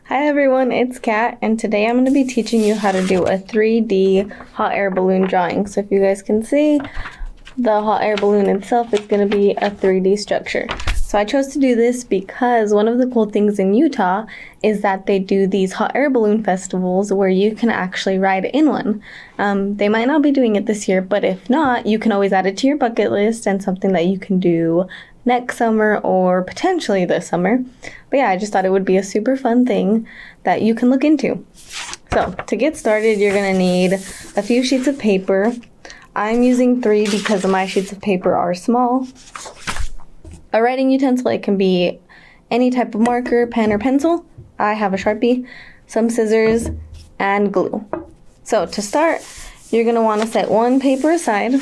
Hi everyone, it's Kat, and today I'm going to be teaching you how to do a 3D hot air balloon drawing. So if you guys can see, the hot air balloon itself is going to be a 3D structure. So I chose to do this because one of the cool things in Utah is that they do these hot air balloon festivals where you can actually ride in one. They might not be doing it this year, but if not, you can always add it to your bucket list and something that you can do next summer or potentially this summer. But yeah, I just thought it would be a super fun thing that you can look into. So to get started, you're gonna need a few sheets of paper. I'm using 3 because my sheets of paper are small. A writing utensil, it can be any type of marker, pen, or pencil. I have a Sharpie, some scissors, and glue. So to start, you're gonna wanna set one paper aside,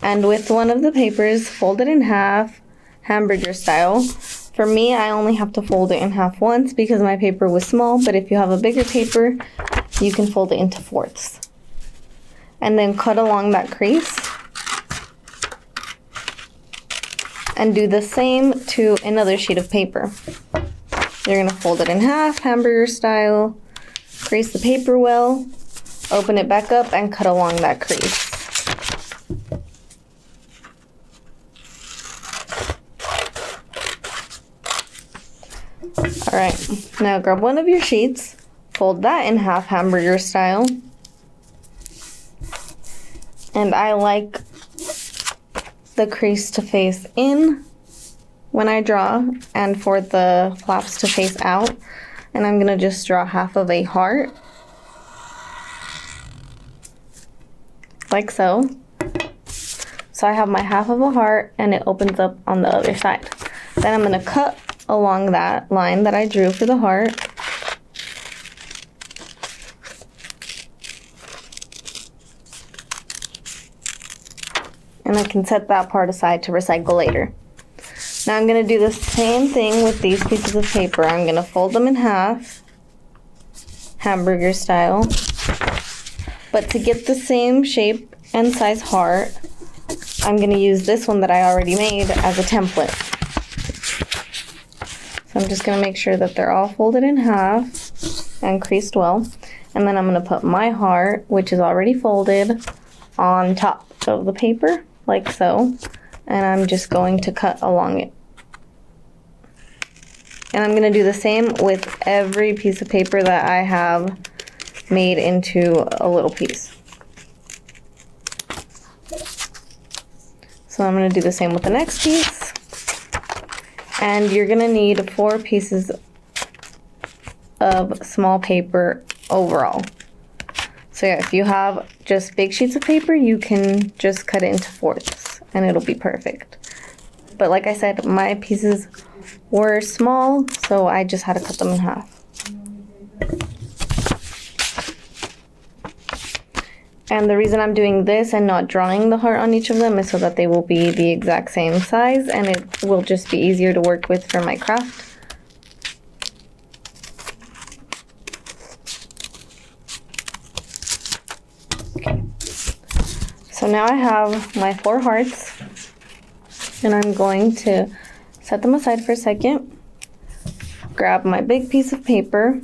and with one of the papers, fold it in half, hamburger style. For me, I only have to fold it in half once because my paper was small, but if you have a bigger paper, you can fold it into fourths. And then cut along that crease. And do the same to another sheet of paper. You're gonna fold it in half, hamburger style, crease the paper well, open it back up, and cut along that crease. Alright, now grab one of your sheets, fold that in half, hamburger style. And I like the crease to face in when I draw and for the flaps to face out. And I'm gonna just draw half of a heart, like so. So I have my half of a heart and it opens up on the other side. Then I'm gonna cut along that line that I drew for the heart. And I can set that part aside to recycle later. Now I'm going to do the same thing with these pieces of paper. I'm going to fold them in half, hamburger style. But to get the same shape and size heart, I'm going to use this one that I already made as a template. So I'm just going to make sure that they're all folded in half and creased well. And then I'm going to put my heart, which is already folded, on top of the paper, like so, and I'm just going to cut along it. And I'm going to do the same with every piece of paper that I have made into a little piece. So I'm going to do the same with the next piece. And you're going to need 4 pieces of small paper overall. So yeah, if you have just big sheets of paper, you can just cut it into fourths and it'll be perfect. But like I said, my pieces were small, so I just had to cut them in half. And the reason I'm doing this and not drawing the heart on each of them is so that they will be the exact same size and it will just be easier to work with for my craft. So now I have my 4 hearts, and I'm going to set them aside for a second, grab my big piece of paper,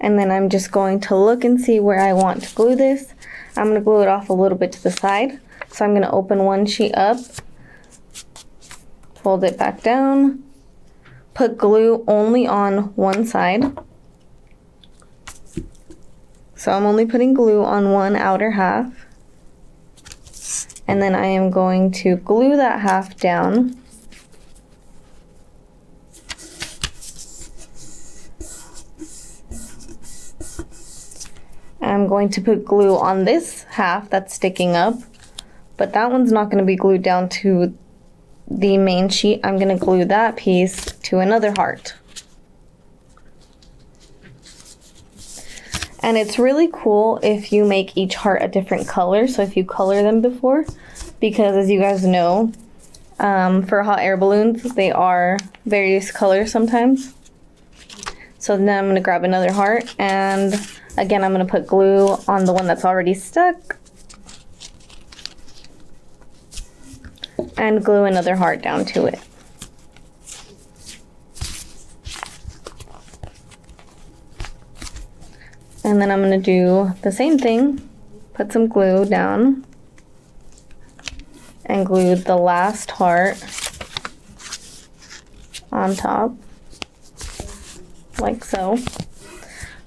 and then I'm just going to look and see where I want to glue this. I'm going to glue it off a little bit to the side. So I'm going to open one sheet up, fold it back down, put glue only on one side. So I'm only putting glue on one outer half. And then I am going to glue that half down. I'm going to put glue on this half that's sticking up, but that one's not going to be glued down to the main sheet. I'm going to glue that piece to another heart. And it's really cool if you make each heart a different color, so if you color them before, because as you guys know, for hot air balloons, they are various colors sometimes. So then I'm going to grab another heart, and again, I'm going to put glue on the one that's already stuck, and glue another heart down to it. And then I'm going to do the same thing. Put some glue down and glue the last heart on top, like so.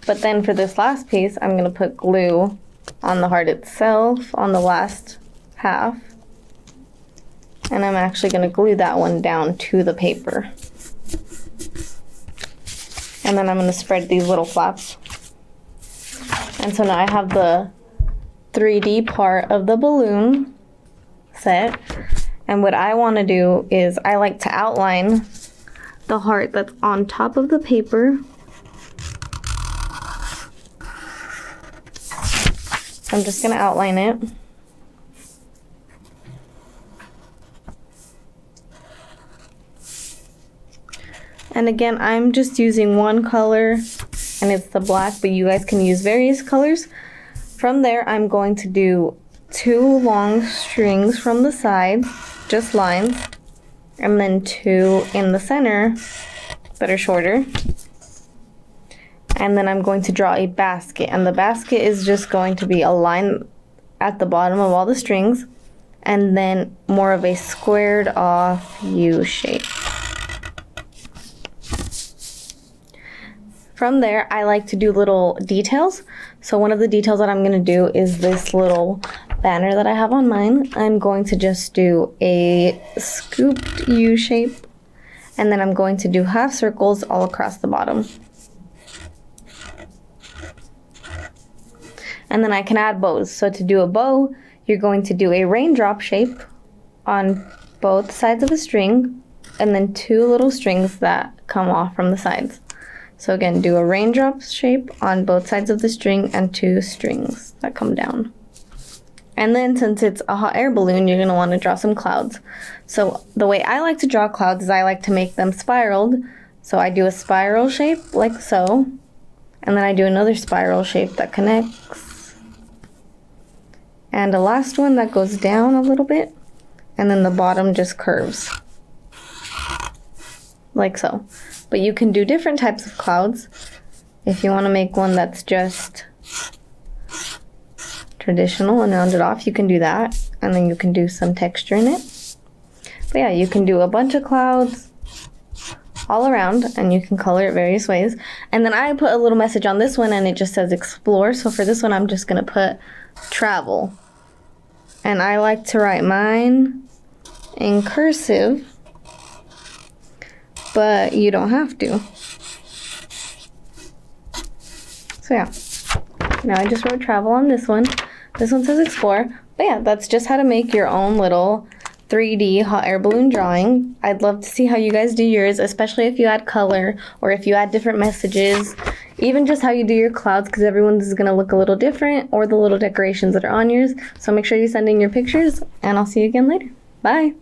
But then for this last piece, I'm going to put glue on the heart itself, on the last half. And I'm actually going to glue that one down to the paper. And then I'm going to spread these little flaps. And so now I have the 3D part of the balloon set. And what I want to do is I like to outline the heart that's on top of the paper. I'm just going to outline it. And again, I'm just using one color, and it's the black, but you guys can use various colors. From there, I'm going to do 2 long strings from the side, just lines, and then 2 in the center that are shorter. And then I'm going to draw a basket, and the basket is just going to be a line at the bottom of all the strings, and then more of a squared off U shape. From there, I like to do little details. So one of the details that I'm going to do is this little banner that I have on mine. I'm going to just do a scooped U shape, and then I'm going to do half circles all across the bottom. And then I can add bows. So to do a bow, you're going to do a raindrop shape on both sides of a string, and then 2 little strings that come off from the sides. So again, do a raindrop shape on both sides of the string and 2 strings that come down. And then since it's a hot air balloon, you're going to want to draw some clouds. So the way I like to draw clouds is I like to make them spiraled. So I do a spiral shape like so, and then I do another spiral shape that connects, and a last one that goes down a little bit, and then the bottom just curves like so. But you can do different types of clouds. If you want to make one that's just traditional and rounded off, you can do that, and then you can do some texture in it. But yeah, you can do a bunch of clouds all around, and you can color it various ways. And then I put a little message on this one, and it just says explore. So for this one, I'm just going to put travel. And I like to write mine in cursive, but you don't have to. So yeah, now I just wrote travel on this one. This one says explore. But yeah, that's just how to make your own little 3D hot air balloon drawing. I'd love to see how you guys do yours, especially if you add color or if you add different messages, even just how you do your clouds, because everyone's is going to look a little different, or the little decorations that are on yours. So make sure you send in your pictures, and I'll see you again later. Bye.